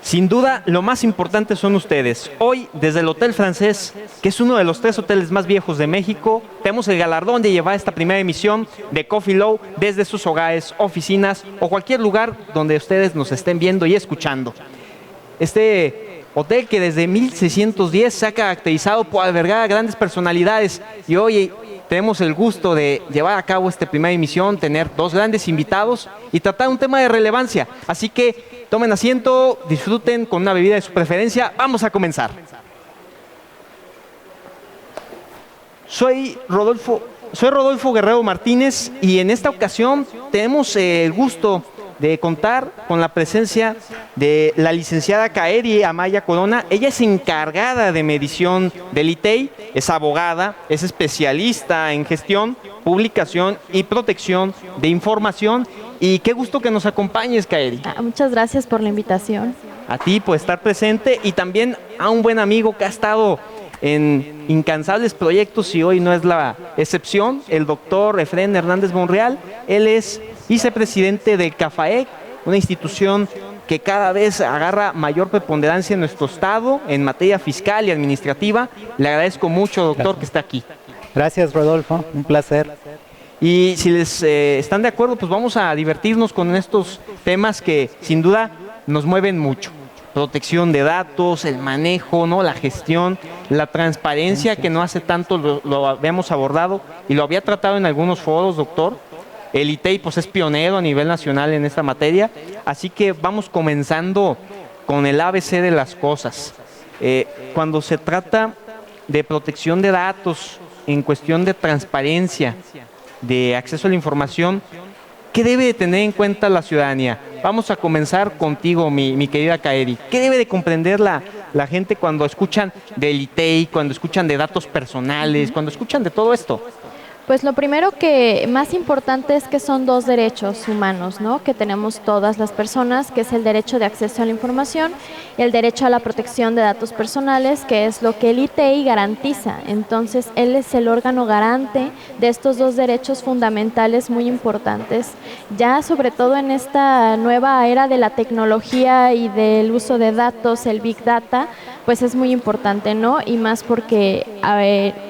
Sin duda, lo más importante son ustedes. Hoy, desde el Hotel Francés, que es uno de los 3 hoteles más viejos de México, tenemos el galardón de llevar esta primera emisión de Coffee Low desde sus hogares, oficinas o cualquier lugar donde ustedes nos estén viendo y escuchando. Este hotel que desde 1610 se ha caracterizado por albergar a grandes personalidades y hoy tenemos el gusto de llevar a cabo esta primera emisión, tener 2 grandes invitados y tratar un tema de relevancia. Así que tomen asiento, disfruten con una bebida de su preferencia. Vamos a comenzar. Soy Rodolfo Guerrero Martínez y en esta ocasión tenemos el gusto de contar con la presencia de la licenciada Kaeri Amaya Corona. Ella es encargada de medición del ITEI, es abogada, es especialista en gestión, publicación y protección de información. Y qué gusto que nos acompañes, Kaeri. Muchas gracias por la invitación. A ti por estar presente y también a un buen amigo que ha estado en incansables proyectos y hoy no es la excepción, el doctor Efrén Hernández Monreal. Él es vicepresidente del CAFAEC, una institución que cada vez agarra mayor preponderancia en nuestro estado en materia fiscal y administrativa. Le agradezco mucho, doctor, que está aquí. Gracias, Rodolfo, un placer. Y si les están de acuerdo, pues vamos a divertirnos con estos temas que sin duda nos mueven mucho. Protección de datos, el manejo, ¿no? La gestión, la transparencia, que no hace tanto lo habíamos abordado y lo había tratado en algunos foros, doctor. El ITEI pues es pionero a nivel nacional en esta materia, así que vamos comenzando con el ABC de las cosas. Cuando se trata de protección de datos, en cuestión de transparencia, de acceso a la información, ¿qué debe de tener en cuenta la ciudadanía? Vamos a comenzar contigo, mi querida Kaeri. ¿Qué debe de comprender la gente cuando escuchan del ITEI, cuando escuchan de datos personales, cuando escuchan de todo esto? Pues lo primero que más importante es que son 2 derechos humanos, ¿no? Que tenemos todas las personas, que es el derecho de acceso a la información y el derecho a la protección de datos personales, que es lo que el ITEI garantiza. Entonces, él es el órgano garante de estos 2 derechos fundamentales muy importantes. Ya sobre todo en esta nueva era de la tecnología y del uso de datos, el Big Data, pues es muy importante, ¿no? Y más porque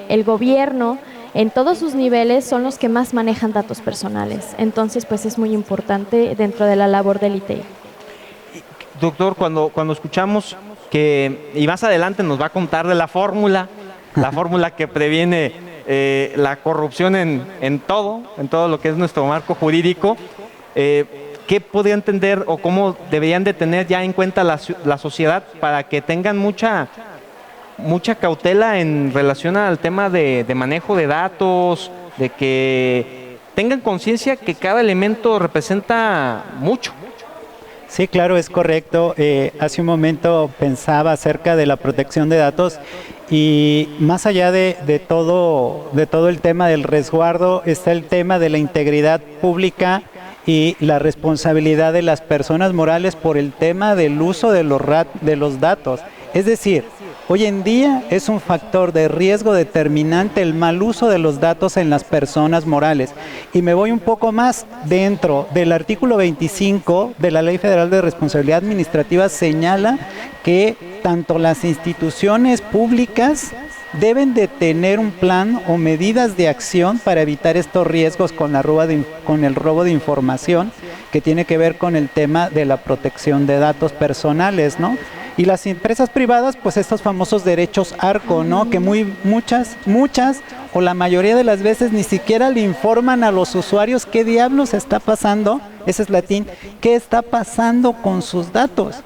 el gobierno en todos sus niveles son los que más manejan datos personales. Entonces, pues es muy importante dentro de la labor del ITEI. Doctor, cuando escuchamos que, y más adelante nos va a contar de la fórmula que previene la corrupción en todo lo que es nuestro marco jurídico, ¿qué podría entender o cómo deberían de tener ya en cuenta la sociedad para que tengan mucha cautela en relación al tema de manejo de datos, de que tengan conciencia que cada elemento representa mucho? Sí, claro, es correcto. Hace un momento pensaba acerca de la protección de datos y más allá de todo el tema del resguardo está el tema de la integridad pública y la responsabilidad de las personas morales por el tema del uso de los datos. Es decir, hoy en día es un factor de riesgo determinante el mal uso de los datos en las personas morales. Y me voy un poco más dentro del artículo 25 de la Ley Federal de Responsabilidad Administrativa, señala que tanto las instituciones públicas deben de tener un plan o medidas de acción para evitar estos riesgos con el robo de información, que tiene que ver con el tema de la protección de datos personales, ¿no? Y las empresas privadas, pues estos famosos derechos ARCO, ¿no? Que muchas o la mayoría de las veces ni siquiera le informan a los usuarios qué diablos está pasando, ese es latín, qué está pasando con sus datos.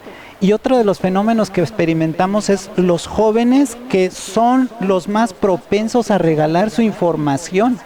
Y otro de los fenómenos que experimentamos es los jóvenes, que son los más propensos a regalar su información.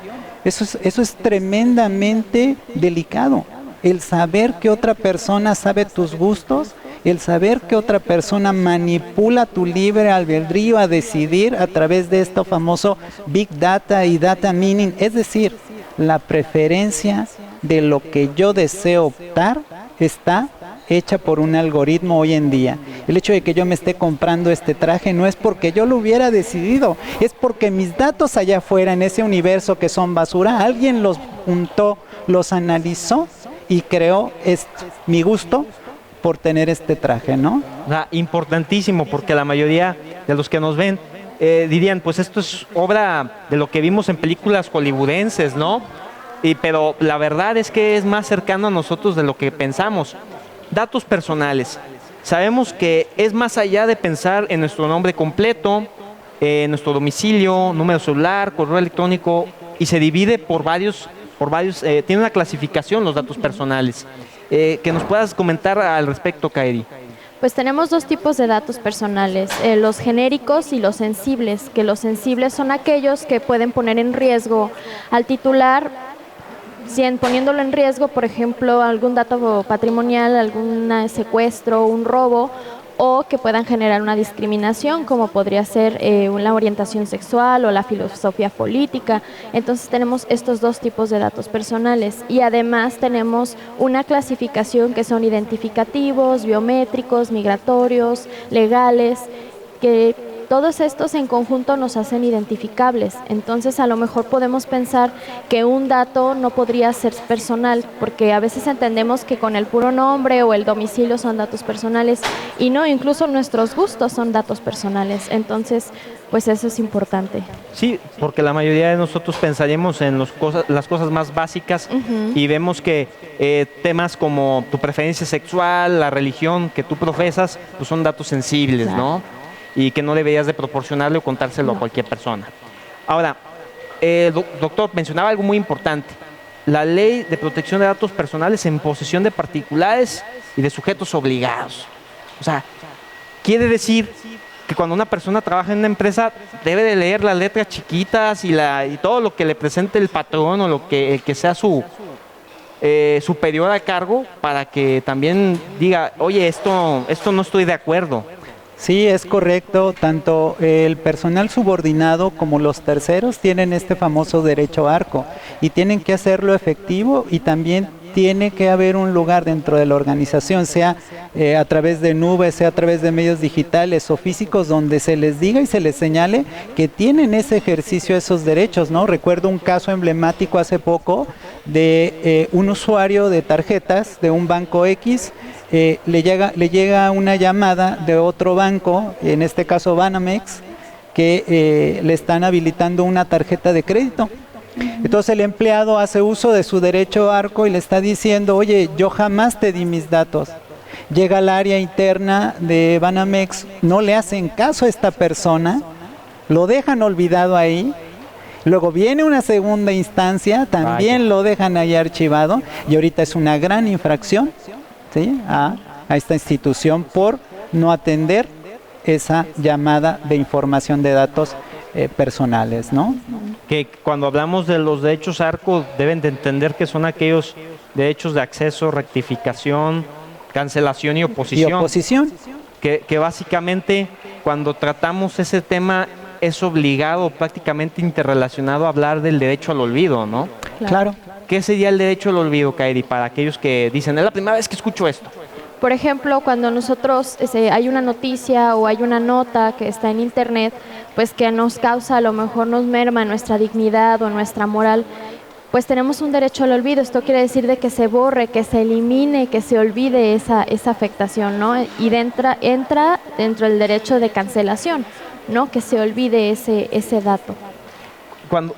Eso es tremendamente delicado. El saber que otra persona sabe tus gustos, el saber que otra persona manipula tu libre albedrío a decidir a través de esto famoso Big Data y Data Mining, es decir, la preferencia de lo que yo deseo optar está hecha por un algoritmo hoy en día. El hecho de que yo me esté comprando este traje no es porque yo lo hubiera decidido, es porque mis datos allá afuera en ese universo que son basura, alguien los juntó, los analizó y creó mi gusto por tener este traje, ¿no? O sea, importantísimo, porque la mayoría de los que nos ven dirían, pues esto es obra de lo que vimos en películas hollywoodenses, ¿no? Pero la verdad es que es más cercano a nosotros de lo que pensamos. Datos personales. Sabemos que es más allá de pensar en nuestro nombre completo, nuestro domicilio, número celular, correo electrónico, y se divide por varios, tiene una clasificación los datos personales. Que nos puedas comentar al respecto, Kairi. Pues tenemos dos tipos de datos personales, los genéricos y los sensibles, que los sensibles son aquellos que pueden poner en riesgo al titular, poniéndolo en riesgo, por ejemplo, algún dato patrimonial, algún secuestro, un robo, o que puedan generar una discriminación, como podría ser la orientación sexual o la filosofía política. Entonces tenemos estos dos tipos de datos personales y además tenemos una clasificación que son identificativos, biométricos, migratorios, legales, que todos estos en conjunto nos hacen identificables. Entonces a lo mejor podemos pensar que un dato no podría ser personal, porque a veces entendemos que con el puro nombre o el domicilio son datos personales y no, incluso nuestros gustos son datos personales. Entonces, pues eso es importante. Sí, porque la mayoría de nosotros pensaríamos en las cosas más básicas y vemos que temas como tu preferencia sexual, la religión que tú profesas, pues son datos sensibles, claro, ¿no? Y que no deberías de proporcionarle o contárselo a cualquier persona. Ahora, doctor, mencionaba algo muy importante. La ley de protección de datos personales en posesión de particulares y de sujetos obligados. O sea, quiere decir que cuando una persona trabaja en una empresa debe de leer las letras chiquitas y todo lo que le presente el patrón o el que sea su superior a cargo, para que también diga, oye, esto no estoy de acuerdo. Sí, es correcto. Tanto el personal subordinado como los terceros tienen este famoso derecho ARCO y tienen que hacerlo efectivo, y también tiene que haber un lugar dentro de la organización, sea a través de nubes, sea a través de medios digitales o físicos, donde se les diga y se les señale que tienen ese ejercicio, esos derechos, ¿no? Recuerdo un caso emblemático hace poco de un usuario de tarjetas de un banco X. Le llega una llamada de otro banco, en este caso Banamex, que le están habilitando una tarjeta de crédito. Entonces el empleado hace uso de su derecho ARCO y le está diciendo, oye, yo jamás te di mis datos. Llega al área interna de Banamex, no le hacen caso a esta persona, lo dejan olvidado ahí. Luego viene una segunda instancia, también lo dejan ahí archivado, y ahorita es una gran infracción, ¿sí?, a esta institución por no atender esa llamada de información de datos personales, ¿no? Que cuando hablamos de los derechos ARCO deben de entender que son aquellos derechos de acceso, rectificación, cancelación y oposición. Y oposición. Que básicamente cuando tratamos ese tema es obligado, prácticamente interrelacionado, a hablar del derecho al olvido, ¿no? Claro. ¿Qué sería el derecho al olvido, Kairi, para aquellos que dicen, es la primera vez que escucho esto? Por ejemplo, cuando nosotros hay una noticia o hay una nota que está en internet, pues que nos causa, a lo mejor nos merma nuestra dignidad o nuestra moral, pues tenemos un derecho al olvido. Esto quiere decir de que se borre, que se elimine, que se olvide esa afectación, ¿no? Y entra dentro del derecho de cancelación, ¿no? Que se olvide ese dato.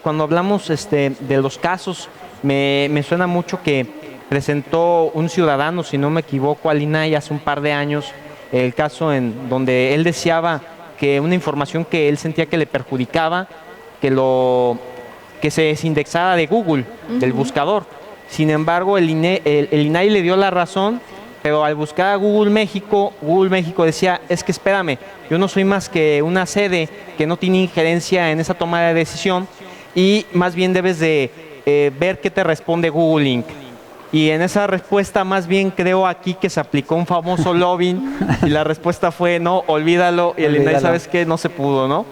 Cuando hablamos de los casos, me suena mucho que presentó un ciudadano, si no me equivoco, al INAI hace un par de años, el caso en donde él deseaba que una información que él sentía que le perjudicaba, que se desindexara de Google, del buscador. Sin embargo, el INAI le dio la razón, pero al buscar a Google México decía, es que espérame, yo no soy más que una sede que no tiene injerencia en esa toma de decisión, y más bien debes de ver qué te responde Google Inc. Y en esa respuesta más bien creo aquí que se aplicó un famoso lobbying y la respuesta fue no, olvídalo, y el INAI, ¿sabes qué? No se pudo, ¿no?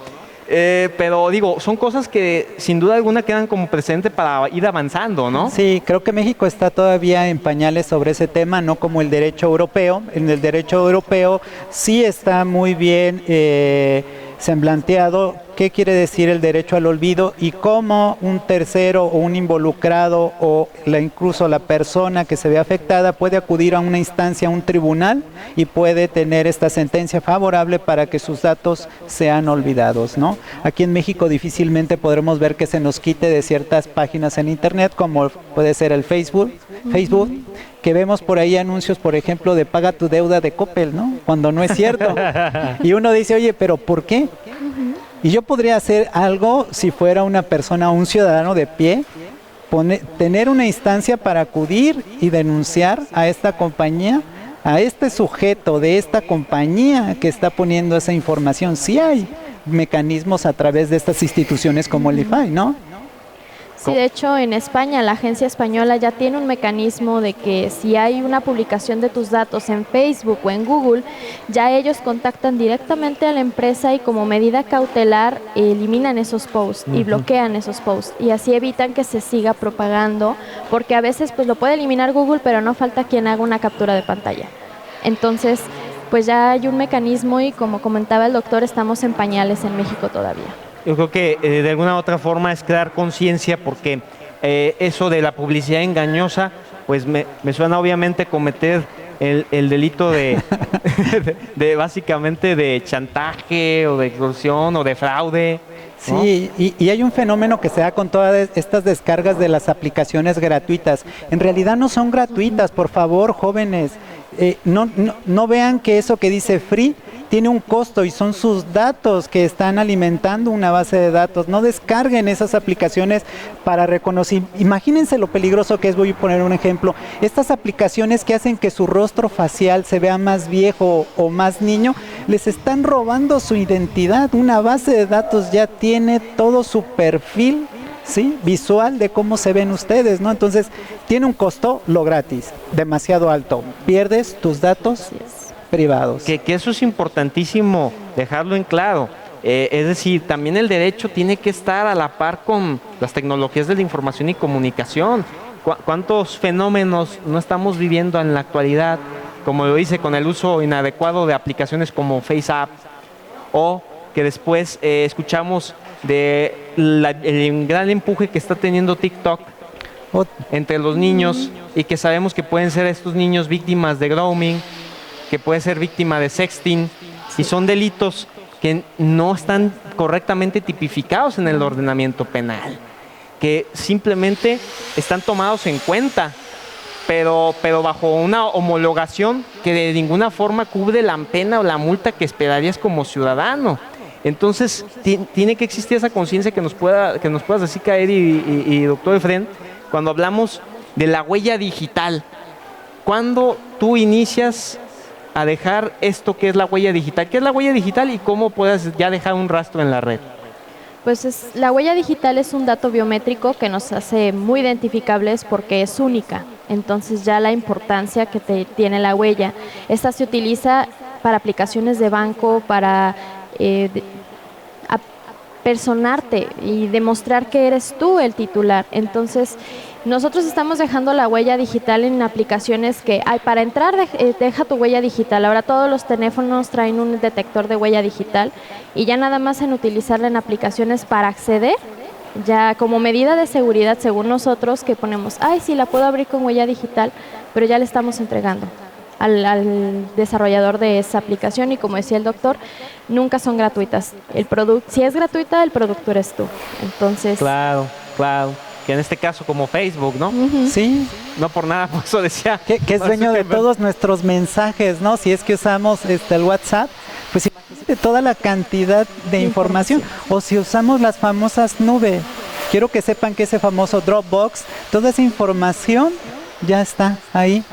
Pero digo, son cosas que sin duda alguna quedan como presente para ir avanzando, ¿no? Sí, creo que México está todavía en pañales sobre ese tema, no como el derecho europeo. En el derecho europeo sí está muy bien semblanteado qué quiere decir el derecho al olvido y cómo un tercero o un involucrado o incluso la persona que se ve afectada puede acudir a una instancia, a un tribunal y puede tener esta sentencia favorable para que sus datos sean olvidados, ¿no? Aquí en México difícilmente podremos ver que se nos quite de ciertas páginas en internet, como puede ser el Facebook, que vemos por ahí anuncios, por ejemplo, de paga tu deuda de Coppel, ¿no? Cuando no es cierto. Y uno dice, oye, ¿pero por qué? Y yo podría hacer algo si fuera una persona, un ciudadano de pie, tener una instancia para acudir y denunciar a esta compañía, a este sujeto de esta compañía que está poniendo esa información. Sí hay mecanismos a través de estas instituciones como el IFAI, ¿no? Sí, de hecho, en España, la agencia española ya tiene un mecanismo de que si hay una publicación de tus datos en Facebook o en Google, ya ellos contactan directamente a la empresa y como medida cautelar eliminan esos posts y bloquean esos posts y así evitan que se siga propagando, porque a veces pues lo puede eliminar Google, pero no falta quien haga una captura de pantalla. Entonces, pues ya hay un mecanismo y como comentaba el doctor, estamos en pañales en México todavía. Yo creo que de alguna u otra forma es crear conciencia, porque eso de la publicidad engañosa, pues me suena obviamente cometer el delito de básicamente de chantaje o de extorsión o de fraude, ¿no? Sí, y hay un fenómeno que se da con todas estas descargas de las aplicaciones gratuitas. En realidad no son gratuitas, por favor, jóvenes. No vean que eso que dice free tiene un costo y son sus datos que están alimentando una base de datos. No descarguen esas aplicaciones para reconocer. Imagínense lo peligroso que es, voy a poner un ejemplo. Estas aplicaciones que hacen que su rostro facial se vea más viejo o más niño, les están robando su identidad. Una base de datos ya tiene todo su perfil, ¿sí?, visual de cómo se ven ustedes, ¿no? Entonces, tiene un costo, lo gratis, demasiado alto. Pierdes tus datos privados. Que eso es importantísimo dejarlo en claro. Es decir, también el derecho tiene que estar a la par con las tecnologías de la información y comunicación. ¿Cuántos fenómenos no estamos viviendo en la actualidad? Como lo dice, con el uso inadecuado de aplicaciones como FaceApp, o que después escuchamos de el gran empuje que está teniendo TikTok entre los niños, y que sabemos que pueden ser estos niños víctimas de grooming, que puede ser víctima de sexting, y son delitos que no están correctamente tipificados en el ordenamiento penal, que simplemente están tomados en cuenta, pero bajo una homologación que de ninguna forma cubre la pena o la multa que esperarías como ciudadano. Entonces, tiene que existir esa conciencia que nos puedas decir, Kaeri y doctor Efren, cuando hablamos de la huella digital. ¿Cuándo tú inicias a dejar esto que es la huella digital? ¿Qué es la huella digital y cómo puedes ya dejar un rastro en la red? Pues la huella digital es un dato biométrico que nos hace muy identificables porque es única. Entonces ya la importancia que tiene la huella. Esta se utiliza para aplicaciones de banco, para personarte y demostrar que eres tú el titular. Entonces, nosotros estamos dejando la huella digital en aplicaciones que hay para entrar, deja tu huella digital. Ahora todos los teléfonos traen un detector de huella digital y ya nada más en utilizarla en aplicaciones para acceder, ya como medida de seguridad según nosotros, que ponemos, sí, la puedo abrir con huella digital, pero ya le estamos entregando al desarrollador de esa aplicación, y como decía el doctor, nunca son gratuitas. Si es gratuita, el producto eres tú. Entonces, claro, que en este caso como Facebook, ¿no? Sí. No por nada, por eso decía. Que es dueño de todos nuestros mensajes, ¿no? Si es que usamos el WhatsApp, pues imagínate toda la cantidad de información. O si usamos las famosas nubes. Quiero que sepan que ese famoso Dropbox, toda esa información ya está ahí.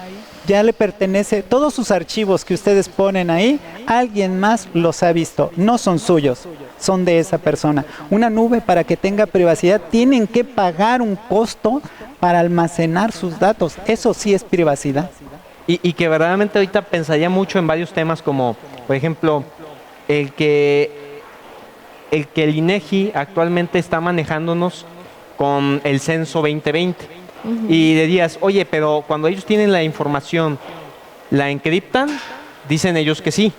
Ya le pertenece, todos sus archivos que ustedes ponen ahí, alguien más los ha visto, no son suyos, son de esa persona. Una nube, para que tenga privacidad, tienen que pagar un costo para almacenar sus datos, eso sí es privacidad. Y que verdaderamente ahorita pensaría mucho en varios temas, como por ejemplo el que el INEGI actualmente está manejándonos con el censo 2020. Y dirías, oye, pero cuando ellos tienen la información, ¿la encriptan? Dicen ellos que sí.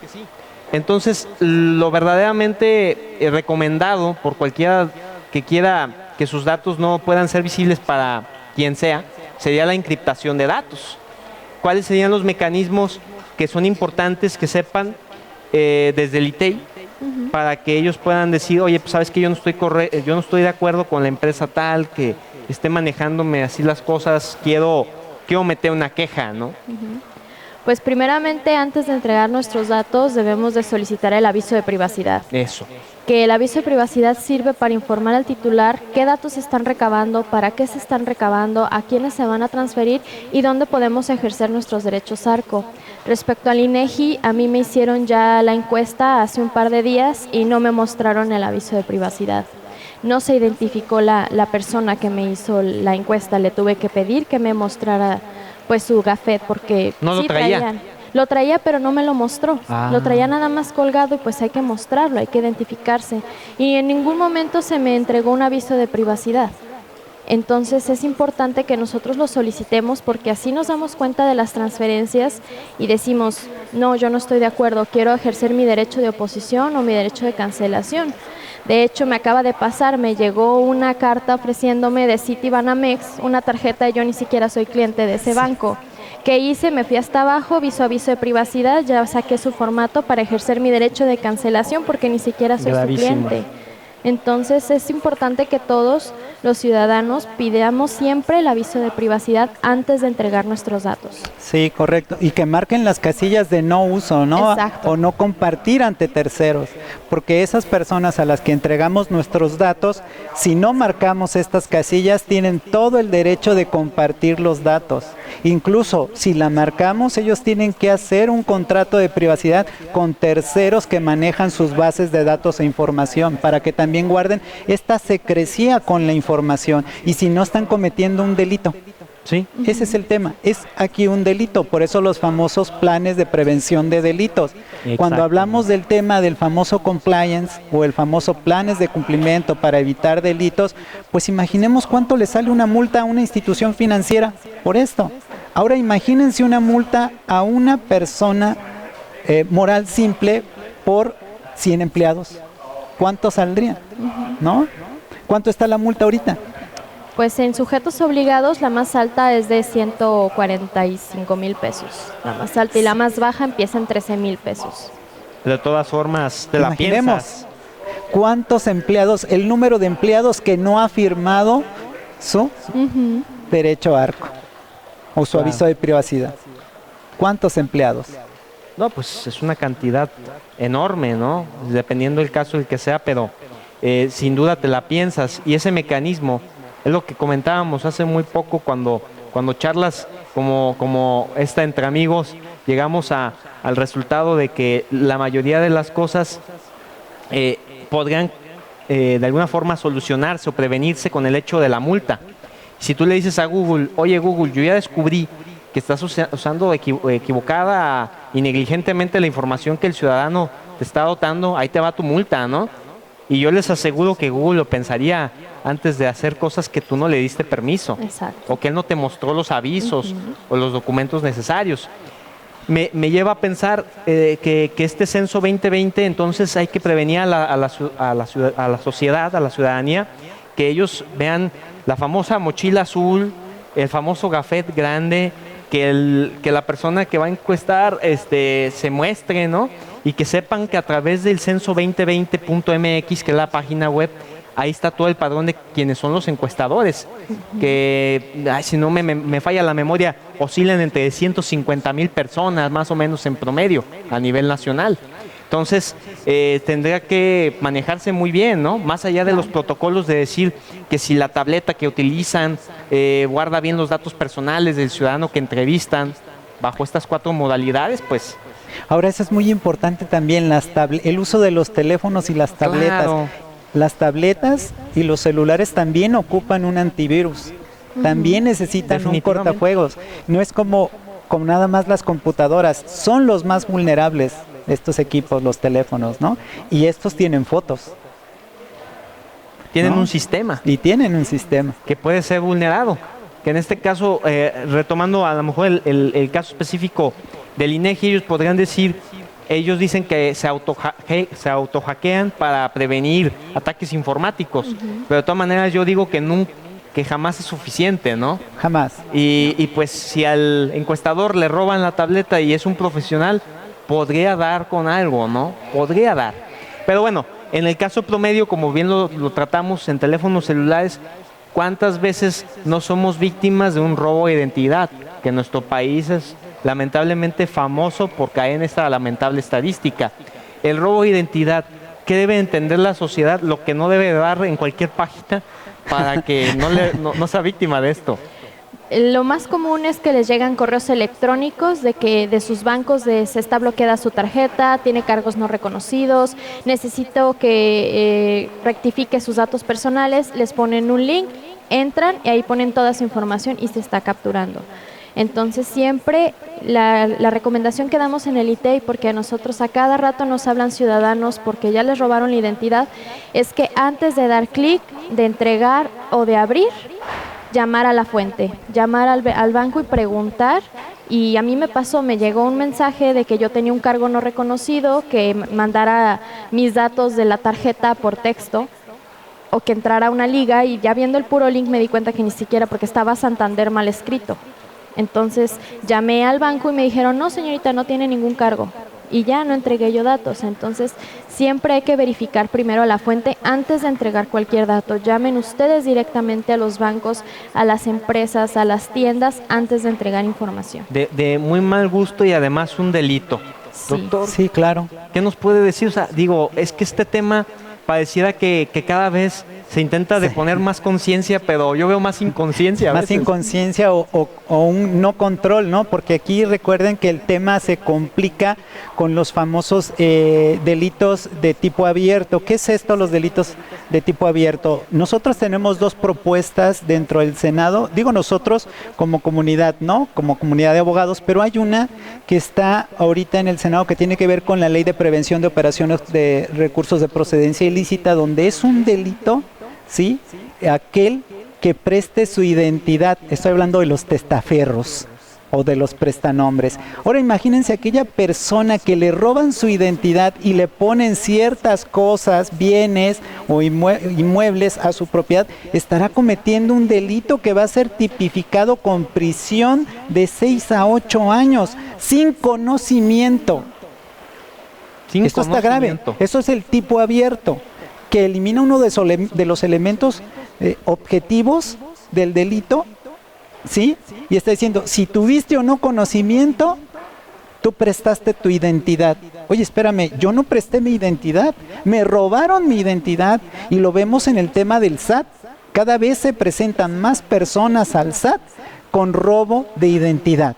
Entonces, lo verdaderamente recomendado por cualquiera que quiera que sus datos no puedan ser visibles para quien sea, sería la encriptación de datos. ¿Cuáles serían los mecanismos que son importantes que sepan desde el ITEI para que ellos puedan decir, oye, pues sabes que yo no estoy de acuerdo con la empresa tal que esté manejándome así las cosas, quiero meter una queja, ¿no? Pues primeramente, antes de entregar nuestros datos, debemos de solicitar el aviso de privacidad. Eso. Que el aviso de privacidad sirve para informar al titular qué datos se están recabando, para qué se están recabando, a quiénes se van a transferir y dónde podemos ejercer nuestros derechos ARCO. Respecto al INEGI, a mí me hicieron ya la encuesta hace un par de días y no me mostraron el aviso de privacidad. No se identificó la persona que me hizo la encuesta, le tuve que pedir que me mostrara pues su gafet porque no sí lo traía. Lo traía, pero no me lo mostró. Lo traía nada más colgado y pues hay que mostrarlo, hay que identificarse. Y en ningún momento se me entregó un aviso de privacidad. Entonces es importante que nosotros lo solicitemos porque así nos damos cuenta de las transferencias y decimos, no, yo no estoy de acuerdo, quiero ejercer mi derecho de oposición o mi derecho de cancelación. De hecho, me acaba de pasar, me llegó una carta ofreciéndome de Citibanamex una tarjeta y yo ni siquiera soy cliente de ese banco. ¿Qué hice? Me fui hasta abajo, vi su aviso de privacidad, ya saqué su formato para ejercer mi derecho de cancelación porque ni siquiera soy su cliente. Entonces es importante que todos los ciudadanos pidamos siempre el aviso de privacidad antes de entregar nuestros datos. Sí, correcto. Y que marquen las casillas de no uso, ¿no? Exacto. O no compartir ante terceros. Porque esas personas a las que entregamos nuestros datos, si no marcamos estas casillas, tienen todo el derecho de compartir los datos. Incluso si la marcamos, ellos tienen que hacer un contrato de privacidad con terceros que manejan sus bases de datos e información para que también guarden esta secrecía con la información y si no están cometiendo un delito. Sí. Ese es el tema, es aquí un delito, por eso los famosos planes de prevención de delitos. Cuando hablamos del tema del famoso compliance o el famoso planes de cumplimiento para evitar delitos, pues imaginemos cuánto le sale una multa a una institución financiera por esto. Ahora imagínense una multa a una persona moral simple por 100 empleados. ¿Cuánto saldría? ¿No? ¿Cuánto está la multa ahorita? Pues en sujetos obligados la más alta es de 145,000 pesos, la más alta, y la más baja empieza en 13,000 pesos. De todas formas, te la piensas. ¿Cuántos empleados, el número de empleados que no ha firmado su derecho ARCO o su aviso de privacidad? ¿Cuántos empleados? No, pues es una cantidad enorme, ¿no? Dependiendo del caso el que sea, pero sin duda te la piensas. Y ese mecanismo es lo que comentábamos hace muy poco cuando charlas como esta entre amigos, llegamos al resultado de que la mayoría de las cosas podrían de alguna forma solucionarse o prevenirse con el hecho de la multa. Si tú le dices a Google, oye Google, yo ya descubrí que estás usando equivocada y negligentemente la información que el ciudadano te está dotando, ahí te va tu multa, ¿no? Y yo les aseguro que Google lo pensaría antes de hacer cosas que tú no le diste permiso. Exacto. O que él no te mostró los avisos o los documentos necesarios. Me lleva a pensar que este censo 2020, entonces hay que prevenir a la sociedad, a la ciudadanía, que ellos vean la famosa mochila azul, el famoso gafet grande, que la persona que va a encuestar se muestre, ¿no? Y que sepan que a través del censo2020.mx, que es la página web, ahí está todo el padrón de quienes son los encuestadores, que si no me falla la memoria, oscilan entre 150,000 personas más o menos en promedio a nivel nacional. Entonces, tendría que manejarse muy bien, ¿no? Más allá de los protocolos de decir que si la tableta que utilizan guarda bien los datos personales del ciudadano que entrevistan bajo estas 4 modalidades, pues... Ahora, eso es muy importante también, el uso de los teléfonos y las tabletas. Claro. Las tabletas y los celulares también ocupan un antivirus. También necesitan un cortafuegos. No es como nada más las computadoras. Son los más vulnerables estos equipos, los teléfonos, ¿no? Y estos tienen fotos. Tienen ¿no? un sistema. Y tienen un sistema. Que puede ser vulnerado. Que en este caso, retomando a lo mejor el caso específico del INEGI, ellos podrían decir, ellos dicen que se autohackean para prevenir ataques informáticos, pero de todas maneras yo digo que jamás es suficiente, ¿no? Jamás. Y pues si al encuestador le roban la tableta y es un profesional, podría dar con algo, ¿no? Podría dar. Pero bueno, en el caso promedio, como bien lo tratamos en teléfonos celulares, ¿cuántas veces no somos víctimas de un robo de identidad? Que en nuestro país es lamentablemente famoso por caer en esta lamentable estadística. El robo de identidad, ¿qué debe entender la sociedad? Lo que no debe dar en cualquier página para que no sea víctima de esto. Lo más común es que les llegan correos electrónicos de que de sus bancos se está bloqueada su tarjeta, tiene cargos no reconocidos, necesito que rectifique sus datos personales, les ponen un link, entran y ahí ponen toda su información y se está capturando. Entonces siempre la recomendación que damos en el ITEI, porque a nosotros a cada rato nos hablan ciudadanos porque ya les robaron la identidad, es que antes de dar clic, de entregar o de abrir, llamar a la fuente, llamar al banco y preguntar. Y a mí me llegó un mensaje de que yo tenía un cargo no reconocido, que mandara mis datos de la tarjeta por texto o que entrara a una liga, y ya viendo el puro link me di cuenta que ni siquiera, porque estaba Santander mal escrito. Entonces llamé al banco y me dijeron, no señorita, no tiene ningún cargo. Y ya no entregué yo datos. Entonces siempre hay que verificar primero a la fuente antes de entregar cualquier dato. Llamen ustedes directamente a los bancos, a las empresas, a las tiendas antes de entregar información. De muy mal gusto y además un delito. Sí. Doctor, Sí, claro. ¿qué nos puede decir? O sea, digo, es que este tema pareciera que cada vez se intenta de poner más conciencia, pero yo veo más inconsciencia a Más veces. inconsciencia o un no control, ¿no? Porque aquí recuerden que el tema se complica con los famosos delitos de tipo abierto. ¿Qué es esto, los delitos de tipo abierto? Nosotros tenemos dos propuestas dentro del Senado, digo nosotros como comunidad, ¿no? Como comunidad de abogados, pero hay una que está ahorita en el Senado que tiene que ver con la Ley de Prevención de Operaciones de Recursos de Procedencia Ilícita, donde es un delito, ¿sí? Aquel que preste su identidad, estoy hablando de los testaferros o de los prestanombres. Ahora imagínense aquella persona que le roban su identidad y le ponen ciertas cosas, bienes o inmuebles a su propiedad, estará cometiendo un delito que va a ser tipificado con prisión de 6 a 8 años, sin conocimiento. Sin Esto está grave. conocimiento. Eso es el tipo abierto, que elimina uno de los elementos objetivos del delito, ¿sí? Y está diciendo, si tuviste o no conocimiento, tú prestaste tu identidad. Oye, espérame, yo no presté mi identidad, me robaron mi identidad, y lo vemos en el tema del SAT. Cada vez se presentan más personas al SAT con robo de identidad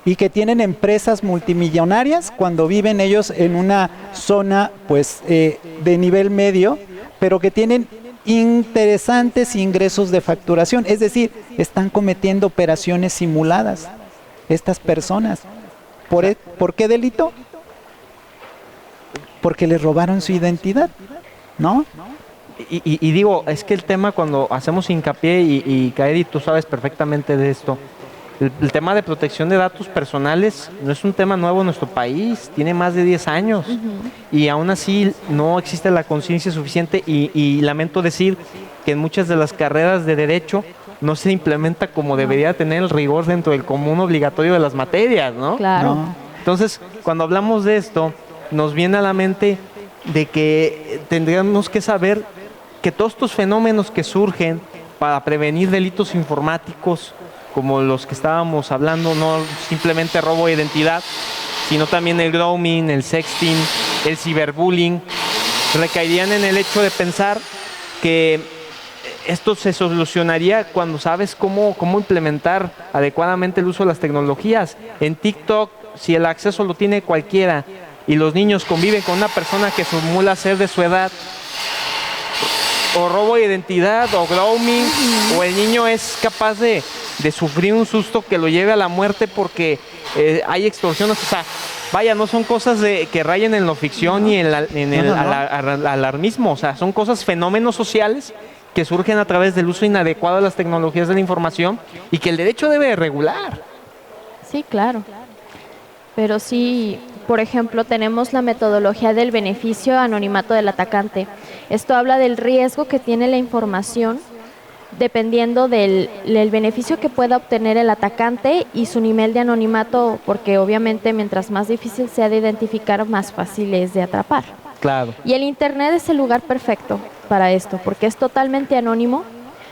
y que tienen empresas multimillonarias cuando viven ellos en una zona pues de nivel medio, pero que tienen interesantes ingresos de facturación, es decir, están cometiendo operaciones simuladas estas personas. ¿Por qué delito? Porque les robaron su identidad, ¿no? Y digo, es que el tema cuando hacemos hincapié, y Kaedi, tú sabes perfectamente de esto, el tema de protección de datos personales no es un tema nuevo en nuestro país, tiene más de 10 años y aún así no existe la conciencia suficiente y lamento decir que en muchas de las carreras de derecho no se implementa como debería tener el rigor dentro del común obligatorio de las materias, ¿no? Claro. No. Entonces, cuando hablamos de esto, nos viene a la mente de que tendríamos que saber que todos estos fenómenos que surgen para prevenir delitos informáticos, como los que estábamos hablando, no simplemente robo de identidad, sino también el grooming, el sexting, el ciberbullying, recaerían en el hecho de pensar que esto se solucionaría cuando sabes cómo implementar adecuadamente el uso de las tecnologías. En TikTok, si el acceso lo tiene cualquiera y los niños conviven con una persona que simula ser de su edad, o robo de identidad, o grooming, o el niño es capaz de sufrir un susto que lo lleve a la muerte porque hay extorsiones, o sea, vaya, no son cosas que rayen en la ficción y en el alarmismo, o sea, son cosas, fenómenos sociales que surgen a través del uso inadecuado de las tecnologías de la información y que el derecho debe regular. Sí, claro. Pero sí, Por ejemplo, tenemos la metodología del beneficio anonimato del atacante. Esto habla del riesgo que tiene la información dependiendo del beneficio que pueda obtener el atacante y su nivel de anonimato, porque obviamente mientras más difícil sea de identificar, más fácil es de atrapar. Claro. Y el Internet es el lugar perfecto para esto, porque es totalmente anónimo,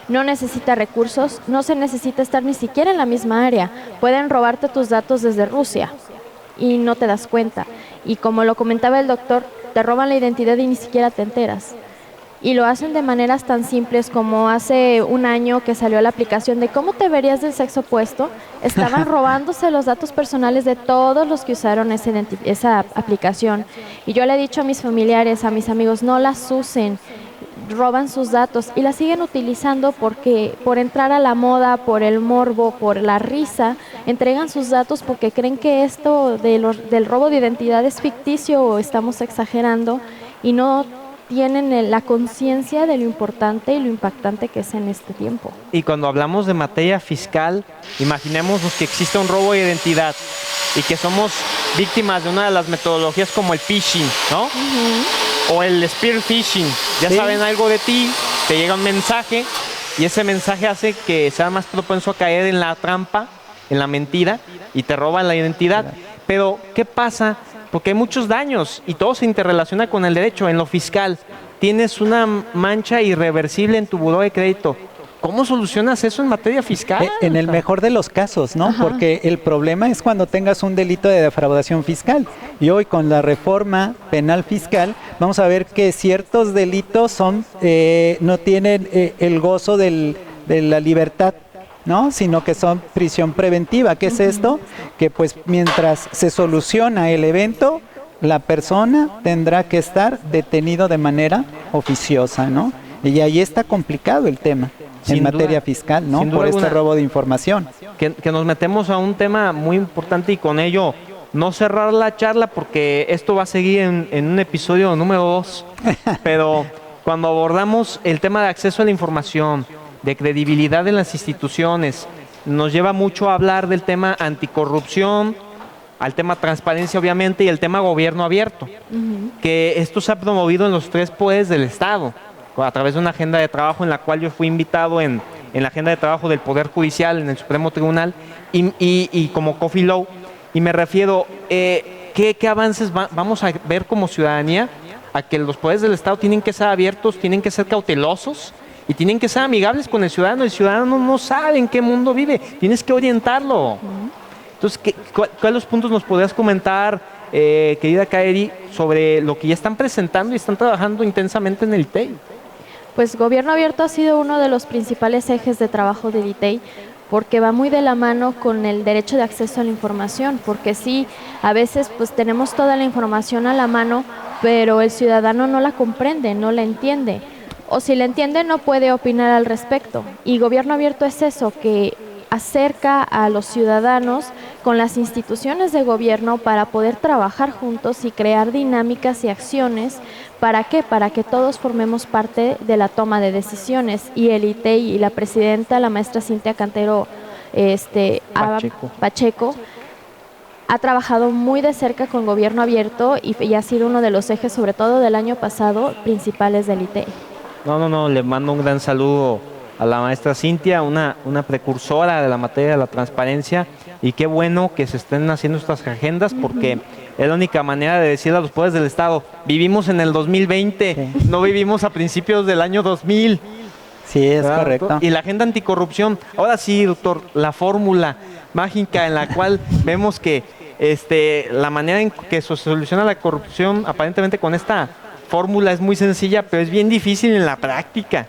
no necesita recursos, no se necesita estar ni siquiera en la misma área. Pueden robarte tus datos desde Rusia y no te das cuenta. Y como lo comentaba el doctor, te roban la identidad y ni siquiera te enteras. Y lo hacen de maneras tan simples como hace un año que salió la aplicación de cómo te verías del sexo opuesto. Estaban robándose los datos personales de todos los que usaron esa aplicación. Y yo le he dicho a mis familiares, a mis amigos, no las usen. Roban sus datos y la siguen utilizando porque por entrar a la moda, por el morbo, por la risa, entregan sus datos porque creen que esto del robo de identidad es ficticio o estamos exagerando y no tienen la conciencia de lo importante y lo impactante que es en este tiempo. Y cuando hablamos de materia fiscal, imaginémonos que existe un robo de identidad y que somos víctimas de una de las metodologías como el phishing, ¿no? O el spear phishing. Ya saben algo de ti, te llega un mensaje y ese mensaje hace que sea más propenso a caer en la trampa, en la mentira y te roban la identidad. Pero, ¿qué pasa? Porque hay muchos daños y todo se interrelaciona con el derecho. En lo fiscal, tienes una mancha irreversible en tu buró de crédito. ¿Cómo solucionas eso en materia fiscal? En el mejor de los casos, ¿no? Ajá. Porque el problema es cuando tengas un delito de defraudación fiscal. Y hoy con la reforma penal fiscal vamos a ver que ciertos delitos no tienen el gozo de la libertad, ¿no? Sino que son prisión preventiva. ¿Qué es esto? Que pues mientras se soluciona el evento, la persona tendrá que estar detenido de manera oficiosa, ¿no? Y ahí está complicado el tema en materia fiscal, ¿no? Por este robo de información. Que nos metemos a un tema muy importante y con ello no cerrar la charla porque esto va a seguir en un episodio número 2. Pero cuando abordamos el tema de acceso a la información, de credibilidad en las instituciones, nos lleva mucho a hablar del tema anticorrupción, al tema transparencia obviamente y el tema gobierno abierto, que esto se ha promovido en los 3 poderes del Estado, a través de una agenda de trabajo en la cual yo fui invitado en la agenda de trabajo del Poder Judicial en el Supremo Tribunal y como Coffee Law, y me refiero, ¿qué avances vamos a ver como ciudadanía? A que los poderes del Estado tienen que ser abiertos, tienen que ser cautelosos, y tienen que ser amigables con el ciudadano. El ciudadano no sabe en qué mundo vive. Tienes que orientarlo. Entonces, ¿cuáles puntos nos podrías comentar, querida Kaeri, sobre lo que ya están presentando y están trabajando intensamente en el ITEI? Pues Gobierno Abierto ha sido uno de los principales ejes de trabajo del ITEI porque va muy de la mano con el derecho de acceso a la información, porque sí, a veces pues tenemos toda la información a la mano, pero el ciudadano no la comprende, no la entiende. O si la entiende no puede opinar al respecto. Y Gobierno Abierto es eso, que acerca a los ciudadanos con las instituciones de gobierno para poder trabajar juntos y crear dinámicas y acciones. ¿Para qué? Para que todos formemos parte de la toma de decisiones. Y el ITEI y la presidenta, la maestra Cintia Cantero Pacheco, ha trabajado muy de cerca con Gobierno Abierto y ha sido uno de los ejes, sobre todo del año pasado, principales del ITEI. No, le mando un gran saludo a la maestra Cintia, una precursora de la materia de la transparencia, y qué bueno que se estén haciendo estas agendas porque es la única manera de decirle a los poderes del Estado, vivimos en el 2020, no vivimos a principios del año 2000. Sí, es ¿verdad, correcto. Doctor? Y la agenda anticorrupción, ahora sí, doctor, la fórmula mágica en la cual vemos que la manera en que se soluciona la corrupción aparentemente con esta fórmula es muy sencilla, pero es bien difícil en la práctica.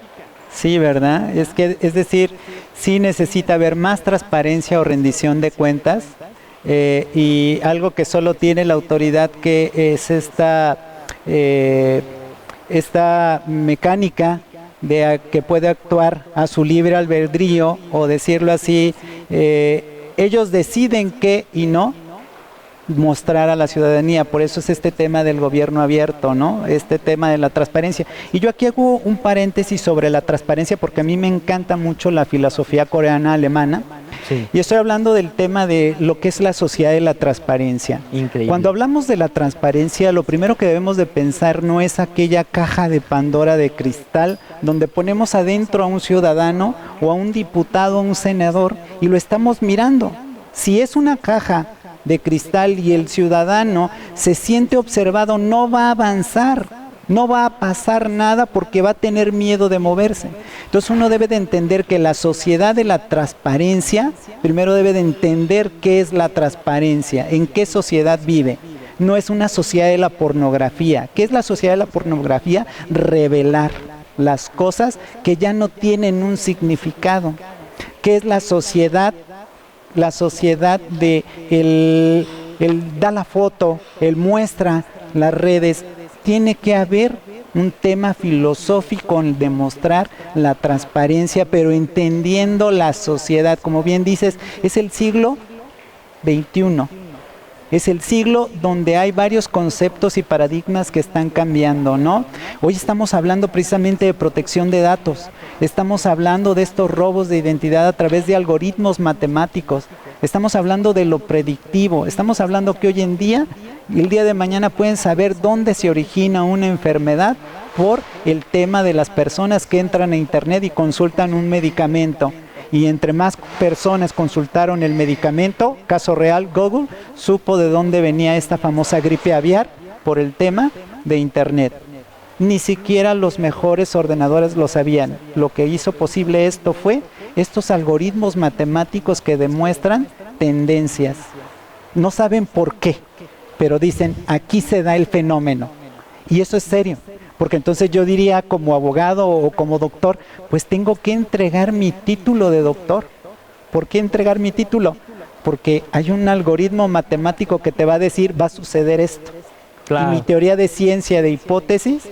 Sí, ¿verdad? Es decir, sí necesita haber más transparencia o rendición de cuentas y algo que solo tiene la autoridad, que es esta mecánica de que puede actuar a su libre albedrío, o decirlo así, ellos deciden qué y no, mostrar a la ciudadanía. Por eso es este tema del gobierno abierto, ¿no? Este tema de la transparencia. Y yo aquí hago un paréntesis sobre la transparencia porque a mí me encanta mucho la filosofía coreana alemana. Sí. Y estoy hablando del tema de lo que es la sociedad de la transparencia. Increíble. Cuando hablamos de la transparencia, lo primero que debemos de pensar no es aquella caja de Pandora de cristal donde ponemos adentro a un ciudadano o a un diputado, a un senador y lo estamos mirando. Si es una caja de cristal y el ciudadano se siente observado, no va a avanzar, no va a pasar nada porque va a tener miedo de moverse. Entonces uno debe de entender que la sociedad de la transparencia, primero debe de entender qué es la transparencia, en qué sociedad vive. No es una sociedad de la pornografía. ¿Qué es la sociedad de la pornografía? Revelar las cosas que ya no tienen un significado. ¿Qué es la sociedad? La sociedad de el da la foto, el muestra las redes. Tiene que haber un tema filosófico en demostrar la transparencia, pero entendiendo la sociedad. Como bien dices, es el siglo XXI. Es el siglo donde hay varios conceptos y paradigmas que están cambiando, ¿no? Hoy estamos hablando precisamente de protección de datos. Estamos hablando de estos robos de identidad a través de algoritmos matemáticos. Estamos hablando de lo predictivo. Estamos hablando que hoy en día y el día de mañana pueden saber dónde se origina una enfermedad por el tema de las personas que entran a internet y consultan un medicamento. Y entre más personas consultaron el medicamento, caso real, Google supo de dónde venía esta famosa gripe aviar por el tema de internet. Ni siquiera los mejores ordenadores lo sabían. Lo que hizo posible esto fue estos algoritmos matemáticos que demuestran tendencias. No saben por qué, pero dicen, aquí se da el fenómeno. Y eso es serio. Porque entonces yo diría como abogado o como doctor, pues tengo que entregar mi título de doctor. ¿Por qué entregar mi título? Porque hay un algoritmo matemático que te va a decir, va a suceder esto. Claro. Y mi teoría de ciencia, de hipótesis,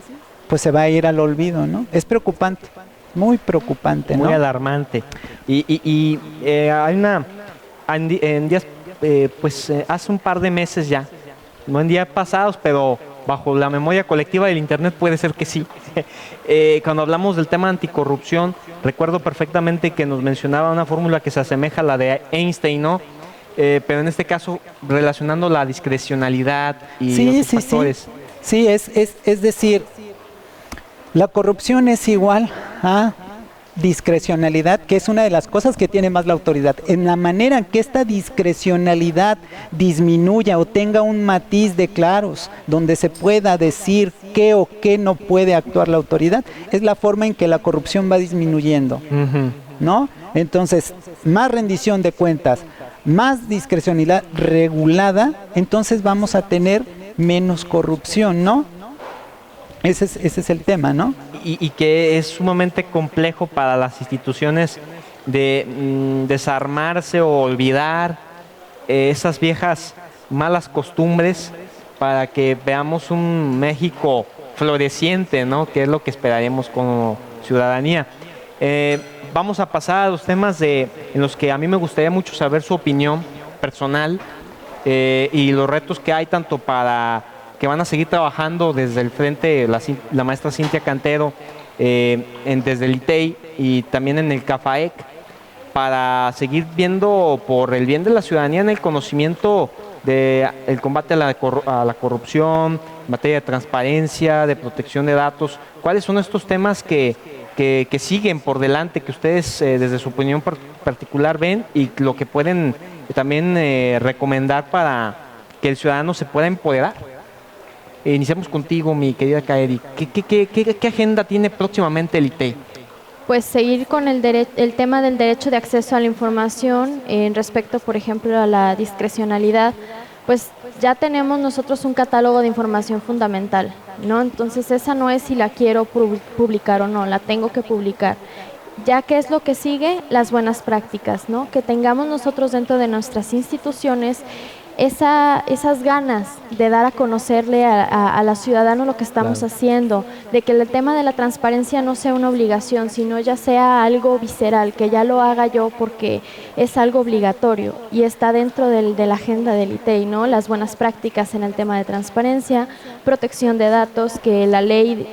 pues se va a ir al olvido, ¿no? Es preocupante, muy preocupante, ¿no? Muy alarmante. Y hay una, en días, hace un par de meses ya, no en días pasados, pero bajo la memoria colectiva del Internet puede ser que sí. Cuando hablamos del tema anticorrupción, recuerdo perfectamente que nos mencionaba una fórmula que se asemeja a la de Einstein, ¿no? Pero en este caso relacionando la discrecionalidad y otros factores. Sí, es decir, la corrupción es igual a discrecionalidad, que es una de las cosas que tiene más la autoridad. En la manera en que esta discrecionalidad disminuya o tenga un matiz de claros, donde se pueda decir qué o qué no puede actuar la autoridad, es la forma en que la corrupción va disminuyendo, ¿no? Entonces, más rendición de cuentas, más discrecionalidad regulada, entonces vamos a tener menos corrupción, ¿no? Ese es el tema, ¿no? Y que es sumamente complejo para las instituciones de desarmarse o olvidar esas viejas malas costumbres para que veamos un México floreciente, ¿no? Que es lo que esperaremos como ciudadanía. Vamos a pasar a los temas en los que a mí me gustaría mucho saber su opinión personal y los retos que hay tanto para que van a seguir trabajando desde el frente la maestra Cintia Cantero, desde el ITEI y también en el CAFAEC, para seguir viendo por el bien de la ciudadanía en el conocimiento del combate a la corrupción, en materia de transparencia, de protección de datos. ¿Cuáles son estos temas que siguen por delante, que ustedes desde su opinión particular ven y lo que pueden también recomendar para que el ciudadano se pueda empoderar? Iniciamos contigo, mi querida Kaedi. ¿Qué agenda tiene próximamente el ITEI? Pues seguir con el tema del derecho de acceso a la información en respecto, por ejemplo, a la discrecionalidad. Pues ya tenemos nosotros un catálogo de información fundamental, ¿no? Entonces esa no es si la quiero publicar o no, la tengo que publicar. Ya que es lo que sigue, las buenas prácticas, ¿no? Que tengamos nosotros dentro de nuestras instituciones esas ganas de dar a conocerle a la ciudadano lo que estamos haciendo, de que el tema de la transparencia no sea una obligación, sino ya sea algo visceral, que ya lo haga yo porque es algo obligatorio y está dentro de la agenda del ITEI, ¿no? Las buenas prácticas en el tema de transparencia, protección de datos, que la ley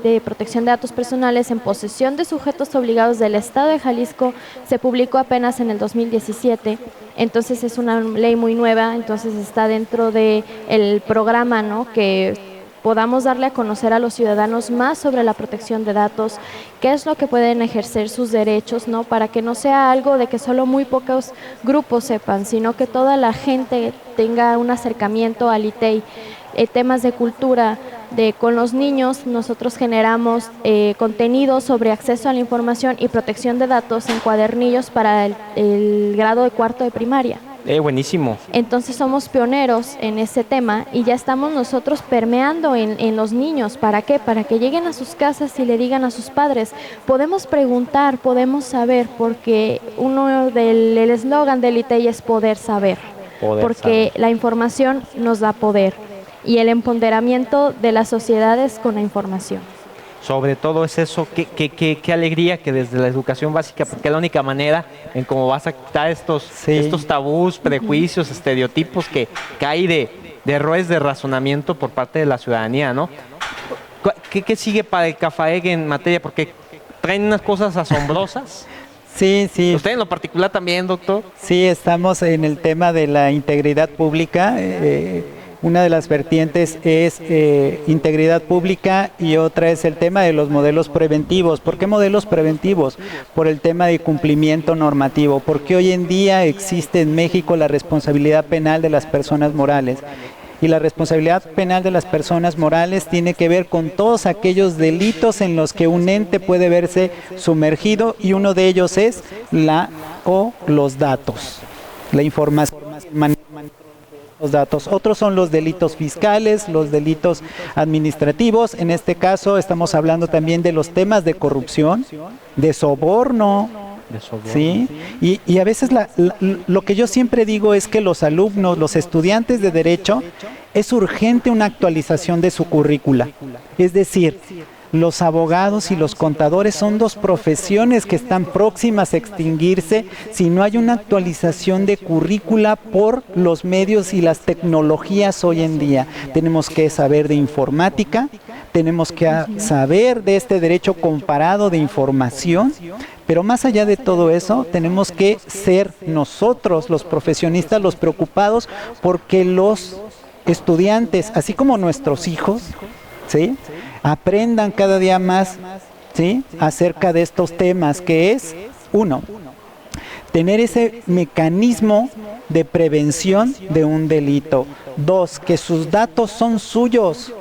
de protección de datos personales en posesión de sujetos obligados del Estado de Jalisco se publicó apenas en el 2017. Entonces es una ley muy nueva, entonces está dentro del programa, ¿no? Que podamos darle a conocer a los ciudadanos más sobre la protección de datos, qué es lo que pueden ejercer sus derechos, ¿no? Para que no sea algo de que solo muy pocos grupos sepan, sino que toda la gente tenga un acercamiento al ITEI. Temas de cultura, con los niños nosotros generamos contenido sobre acceso a la información y protección de datos en cuadernillos para el grado de cuarto de primaria. Buenísimo. Entonces somos pioneros en ese tema y ya estamos nosotros permeando en los niños. ¿Para qué? Para que lleguen a sus casas y le digan a sus padres. Podemos preguntar, podemos saber, porque uno del eslogan del ITEI es poder saber. Porque la información nos da poder y el empoderamiento de las sociedades con la información. Sobre todo es eso, qué alegría que desde la educación básica, porque es la única manera en cómo vas a quitar estos tabús, prejuicios, estereotipos que hay de errores de razonamiento por parte de la ciudadanía, ¿no? ¿Qué sigue para el CAFAEG en materia? Porque traen unas cosas asombrosas. Sí. ¿Usted en lo particular también, doctor? Sí, estamos en el tema de la integridad pública. Una de las vertientes es integridad pública y otra es el tema de los modelos preventivos. ¿Por qué modelos preventivos? Por el tema de cumplimiento normativo. Porque hoy en día existe en México la responsabilidad penal de las personas morales. Y la responsabilidad penal de las personas morales tiene que ver con todos aquellos delitos en los que un ente puede verse sumergido, y uno de ellos es los datos, la información, los datos. Otros son los delitos fiscales, los delitos administrativos. En este caso estamos hablando también de los temas de corrupción, de soborno. ¿Sí? Y a veces lo que yo siempre digo es que los alumnos, los estudiantes de Derecho, es urgente una actualización de su currícula. Es decir, los abogados y los contadores son dos profesiones que están próximas a extinguirse si no hay una actualización de currícula por los medios y las tecnologías hoy en día. Tenemos que saber de informática, tenemos que saber de este derecho comparado de información, pero más allá de todo eso, tenemos que ser nosotros, los profesionistas, los preocupados porque los estudiantes, así como nuestros hijos, ¿sí?, aprendan cada día más, ¿sí?, acerca de estos temas, que es, uno, tener ese mecanismo de prevención de un delito. Dos, que sus datos son suyos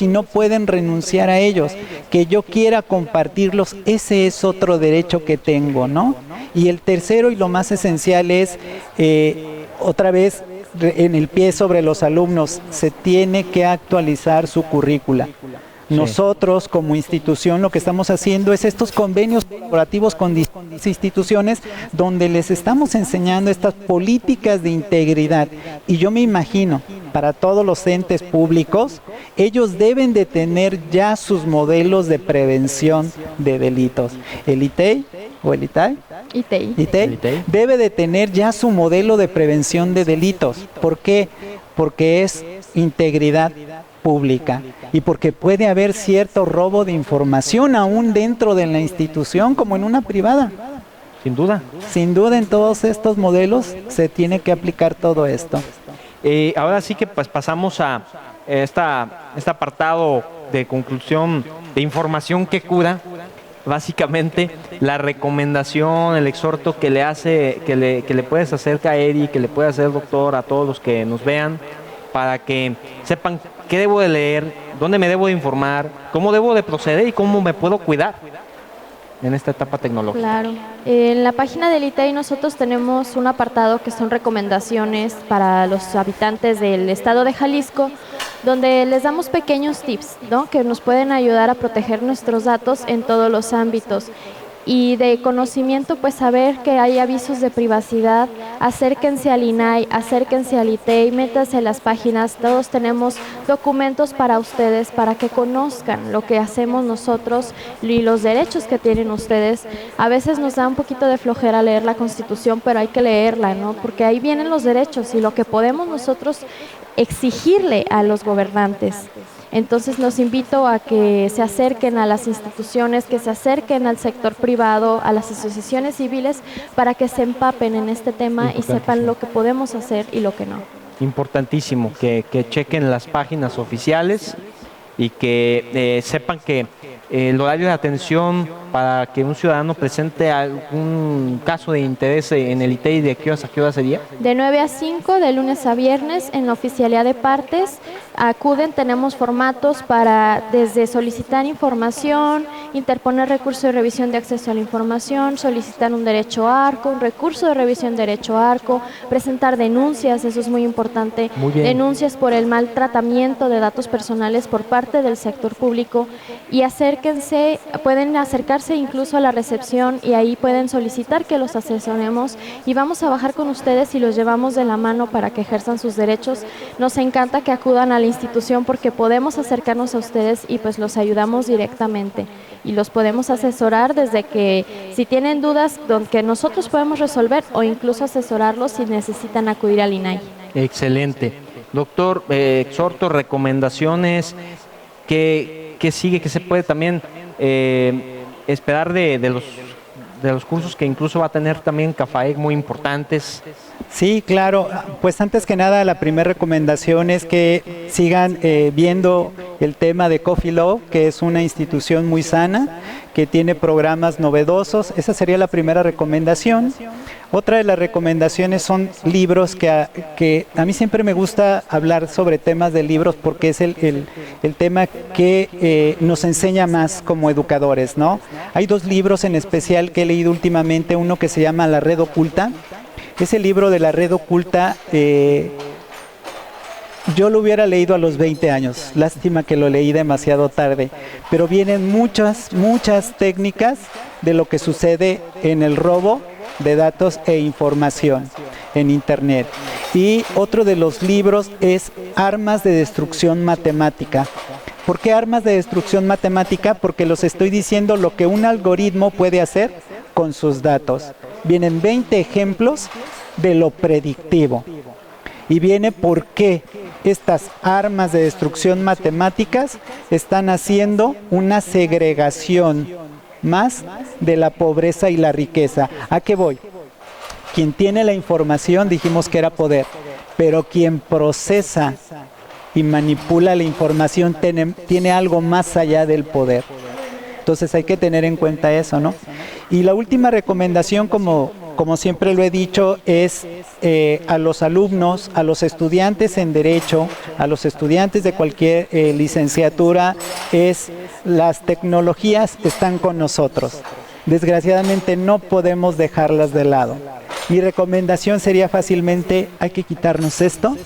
y no pueden renunciar a ellos. Que yo quiera compartirlos, ese es otro derecho que tengo, ¿no? Y el tercero y lo más esencial es, otra vez, en el pie sobre los alumnos, se tiene que actualizar su currícula. Nosotros como institución lo que estamos haciendo es estos convenios colaborativos con distintas instituciones donde les estamos enseñando estas políticas de integridad. Y yo me imagino, para todos los entes públicos, ellos deben de tener ya sus modelos de prevención de delitos. El ITEI o el ITEI debe de tener ya su modelo de prevención de delitos. ¿Por qué? Porque es integridad pública y porque puede haber cierto robo de información aún dentro de la institución como en una privada. Sin duda. Sin duda, en todos estos modelos se tiene que aplicar todo esto. Ahora sí que pues pasamos a este apartado de conclusión de información que cura. Básicamente la recomendación, el exhorto que le puedes hacer a Eri, que le puede hacer doctor a todos los que nos vean, para que sepan qué debo de leer, dónde me debo de informar, cómo debo de proceder y cómo me puedo cuidar en esta etapa tecnológica. Claro. En la página del ITEI nosotros tenemos un apartado que son recomendaciones para los habitantes del estado de Jalisco, donde les damos pequeños tips, ¿no?, que nos pueden ayudar a proteger nuestros datos en todos los ámbitos. Y de conocimiento, pues saber que hay avisos de privacidad, acérquense al INAI, acérquense al ITEI, métanse en las páginas, todos tenemos documentos para ustedes, para que conozcan lo que hacemos nosotros y los derechos que tienen ustedes. A veces nos da un poquito de flojera leer la Constitución, pero hay que leerla, ¿no? Porque ahí vienen los derechos y lo que podemos nosotros exigirle a los gobernantes. Entonces los invito a que se acerquen a las instituciones, que se acerquen al sector privado, a las asociaciones civiles, para que se empapen en este tema y sepan lo que podemos hacer y lo que no. Importantísimo que chequen las páginas oficiales y que sepan que el horario de atención para que un ciudadano presente algún caso de interés en el ITEI, ¿de qué horas a qué hora sería? De 9 a 5, de lunes a viernes, en la oficialía de partes. Acuden, tenemos formatos para desde solicitar información, interponer recurso de revisión de acceso a la información, solicitar un derecho ARCO, un recurso de revisión de derecho ARCO, presentar denuncias, eso es muy importante, denuncias por el maltratamiento de datos personales por parte del sector público, y acérquense, pueden acercarse incluso a la recepción y ahí pueden solicitar que los asesoremos y vamos a bajar con ustedes y los llevamos de la mano para que ejerzan sus derechos. Nos encanta que acudan a la institución porque podemos acercarnos a ustedes y pues los ayudamos directamente y los podemos asesorar desde que si tienen dudas que nosotros podemos resolver o incluso asesorarlos si necesitan acudir al INAI. Excelente. Doctor, exhorto, recomendaciones, ¿qué sigue? ¿Qué se puede también esperar de los cursos que incluso va a tener también CAFAEC muy importantes? Sí, claro. Pues antes que nada, la primera recomendación es que sigan viendo el tema de Coffee Law, que es una institución muy sana, que tiene programas novedosos. Esa sería la primera recomendación. Otra de las recomendaciones son libros que a mí siempre me gusta hablar sobre temas de libros porque es el tema que nos enseña más como educadores, ¿no? Hay dos libros en especial que he leído últimamente, uno que se llama La Red Oculta. Ese libro de La Red Oculta, yo lo hubiera leído a los 20 años, lástima que lo leí demasiado tarde, pero vienen muchas técnicas de lo que sucede en el robo de datos e información en Internet. Y otro de los libros es Armas de Destrucción Matemática. ¿Por qué armas de destrucción matemática? Porque los estoy diciendo lo que un algoritmo puede hacer con sus datos. Vienen 20 ejemplos de lo predictivo. Y viene por qué estas armas de destrucción matemáticas están haciendo una segregación más de la pobreza y la riqueza. ¿A qué voy? Quien tiene la información, dijimos que era poder, pero quien procesa y manipula la información tiene algo más allá del poder. Entonces hay que tener en cuenta eso, ¿no? Y la última recomendación, como siempre lo he dicho, es a los alumnos, a los estudiantes en Derecho, a los estudiantes de cualquier licenciatura, es las tecnologías están con nosotros. Desgraciadamente no podemos dejarlas de lado. Mi recomendación sería fácilmente, hay que quitarnos esto,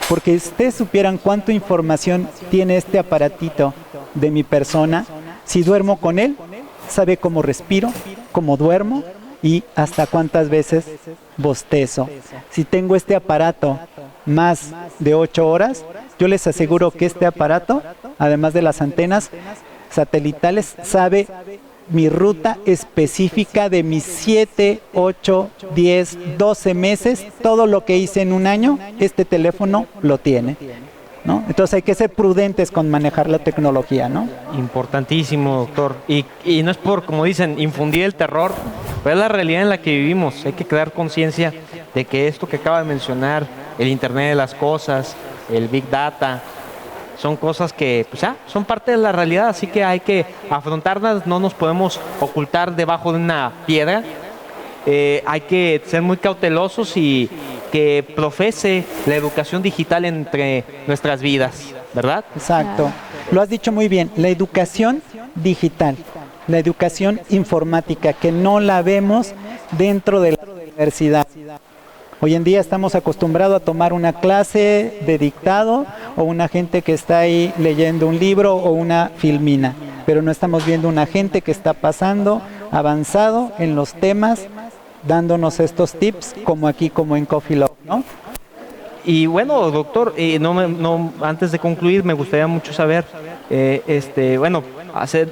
porque si ustedes supieran cuánta información tiene este aparatito de mi persona, si duermo con él, sabe cómo respiro, cómo duermo y hasta cuántas veces bostezo. Si tengo este aparato más de 8 horas, yo les aseguro que este aparato, además de las antenas satelitales, sabe mi ruta específica de mis 7, 8, 10, 12 meses, todo lo que hice en un año, este teléfono lo tiene, ¿no? Entonces hay que ser prudentes con manejar la tecnología, ¿no? Importantísimo, doctor. Y no es por, como dicen, infundir el terror, pero es la realidad en la que vivimos. Hay que crear conciencia de que esto que acaba de mencionar, el Internet de las cosas, el Big Data, son cosas que pues, son parte de la realidad, así que hay que afrontarlas, no nos podemos ocultar debajo de una piedra. Hay que ser muy cautelosos y que profese la educación digital entre nuestras vidas, ¿verdad? Exacto. Lo has dicho muy bien, la educación digital, la educación informática, que no la vemos dentro de la universidad. Hoy en día estamos acostumbrados a tomar una clase de dictado o una gente que está ahí leyendo un libro o una filmina, pero no estamos viendo una gente que está pasando avanzado en los temas, dándonos estos tips, como aquí, como en Coffee Love, ¿no? Y bueno, doctor, antes de concluir, me gustaría mucho saber,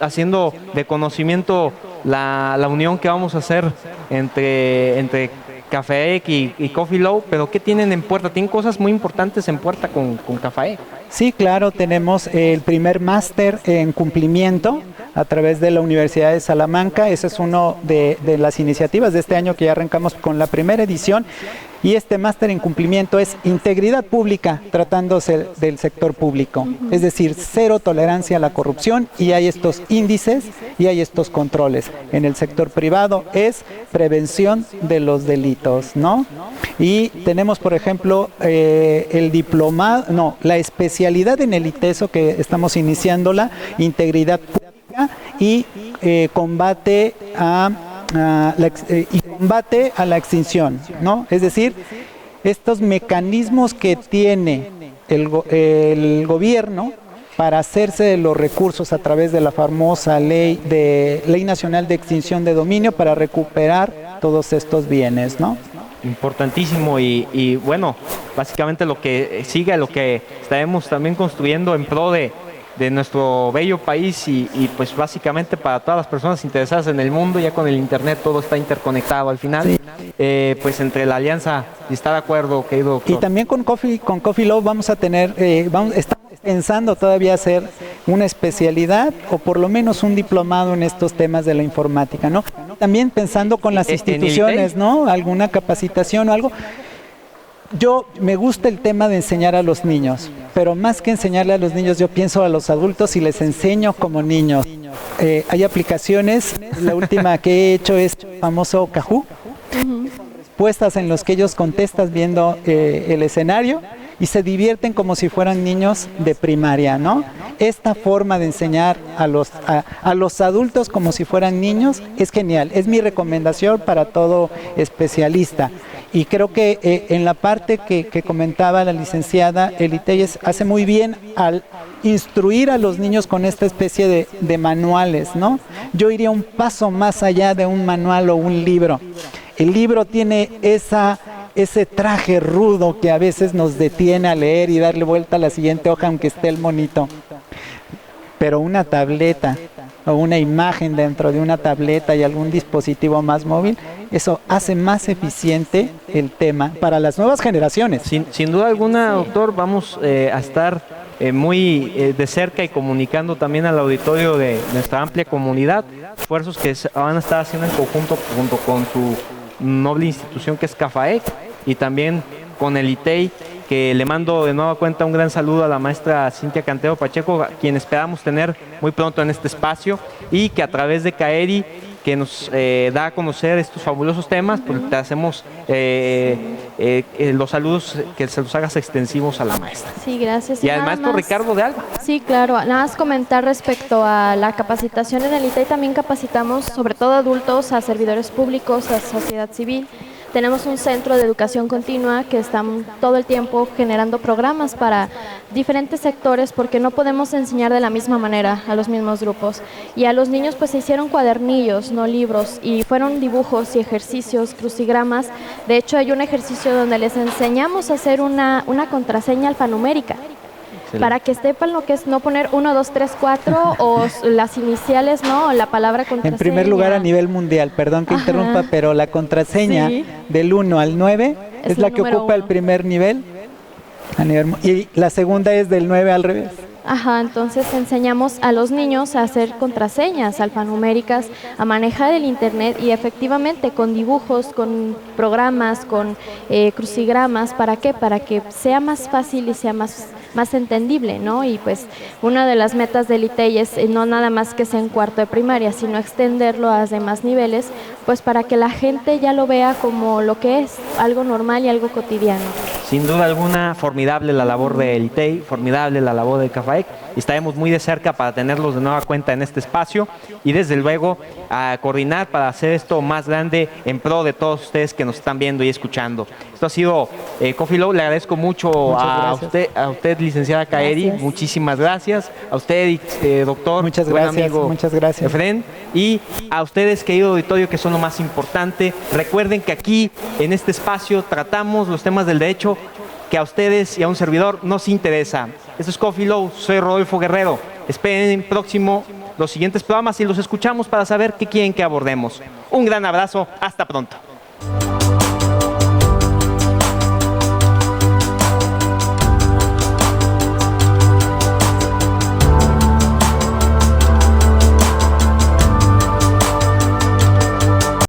haciendo de conocimiento la unión que vamos a hacer entre Café y Coffee Love, pero ¿qué tienen en puerta? Tienen cosas muy importantes en puerta con Café. Sí, claro, tenemos el primer máster en cumplimiento a través de la Universidad de Salamanca. Ese es uno de las iniciativas de este año que ya arrancamos con la primera edición. Y este máster en cumplimiento es integridad pública, tratándose del sector público. Es decir, cero tolerancia a la corrupción, y hay estos índices y hay estos controles. En el sector privado es prevención de los delitos, ¿no? Y tenemos, por ejemplo, la especialidad en el ITESO, que estamos iniciándola, integridad pública y combate a la extinción, ¿no? Es decir, estos mecanismos que tiene el gobierno para hacerse de los recursos a través de la famosa Ley Nacional de Extinción de Dominio, para recuperar todos estos bienes, ¿no? Importantísimo, y bueno, básicamente lo que sigue, lo que estaremos también construyendo en pro de nuestro bello país, y pues básicamente para todas las personas interesadas en el mundo. Ya con el internet todo está interconectado al final. Sí. Pues entre la alianza, y está de acuerdo, querido doctor. Y también con Coffee Love vamos a tener, estamos pensando todavía hacer una especialidad, o por lo menos un diplomado en estos temas de la informática, ¿no? También pensando con las instituciones, ¿no? Alguna capacitación o algo. Yo me gusta el tema de enseñar a los niños, pero más que enseñarle a los niños, yo pienso a los adultos y les enseño como niños. Hay aplicaciones, la última que he hecho es el famoso Kahoot, respuestas en los que ellos contestan viendo el escenario y se divierten como si fueran niños de primaria, ¿no? Esta forma de enseñar a los adultos como si fueran niños es genial, es mi recomendación para todo especialista. Y creo que en la parte que comentaba la licenciada, el ITES hace muy bien al instruir a los niños con esta especie de manuales, ¿no? Yo iría un paso más allá de un manual o un libro. El libro tiene ese traje rudo que a veces nos detiene a leer y darle vuelta a la siguiente hoja aunque esté el monito. Pero una tableta o una imagen dentro de una tableta y algún dispositivo más móvil, eso hace más eficiente el tema para las nuevas generaciones. Sin duda alguna, doctor, vamos a estar muy de cerca y comunicando también al auditorio de nuestra amplia comunidad esfuerzos que van a estar haciendo en conjunto junto con su noble institución que es CAFAEC, y también con el ITEI, que le mando de nueva cuenta un gran saludo a la maestra Cintia Cantero Pacheco, a quien esperamos tener muy pronto en este espacio, y que a través de CAERI, que nos da a conocer estos fabulosos temas, pues te hacemos los saludos que se los hagas extensivos a la maestra. Sí, gracias. Y al maestro Ricardo de Alba. Sí, claro. Nada más comentar respecto a la capacitación en el ITEI, también capacitamos sobre todo adultos, a servidores públicos, a sociedad civil. Tenemos un centro de educación continua que están todo el tiempo generando programas para diferentes sectores, porque no podemos enseñar de la misma manera a los mismos grupos. Y a los niños pues se hicieron cuadernillos, no libros, y fueron dibujos y ejercicios, crucigramas. De hecho hay un ejercicio donde les enseñamos a hacer una contraseña alfanumérica. Para que sepan lo que es no poner 1, 2, 3, 4 o las iniciales, ¿no? O la palabra contraseña. En primer lugar, a nivel mundial, perdón que interrumpa, pero la contraseña del 1 al 9 es la que ocupa el primer nivel, y la segunda es del 9 al revés. Ajá, entonces enseñamos a los niños a hacer contraseñas alfanuméricas, a manejar el internet, y efectivamente con dibujos, con programas, con crucigramas. ¿Para qué? Para que sea más fácil y sea más entendible, ¿no? Y pues una de las metas del ITEI es no nada más que sea en cuarto de primaria, sino extenderlo a demás niveles, pues para que la gente ya lo vea como lo que es, algo normal y algo cotidiano. Sin duda alguna, formidable la labor del ITEI, formidable la labor del CAFAEC, y estaremos muy de cerca para tenerlos de nueva cuenta en este espacio y desde luego a coordinar para hacer esto más grande en pro de todos ustedes que nos están viendo y escuchando. Esto ha sido Coffee Low. Le agradezco mucho a usted, licenciada Kaeri. Gracias. Muchísimas gracias. A usted, doctor. Muchas buen gracias, amigo muchas gracias. Efren. Y a ustedes, querido auditorio, que son lo más importante. Recuerden que aquí, en este espacio, tratamos los temas del derecho que a ustedes y a un servidor nos interesa. Esto es Coffee Low. Soy Rodolfo Guerrero. Esperen próximo los siguientes programas y los escuchamos para saber qué quieren que abordemos. Un gran abrazo. Hasta pronto.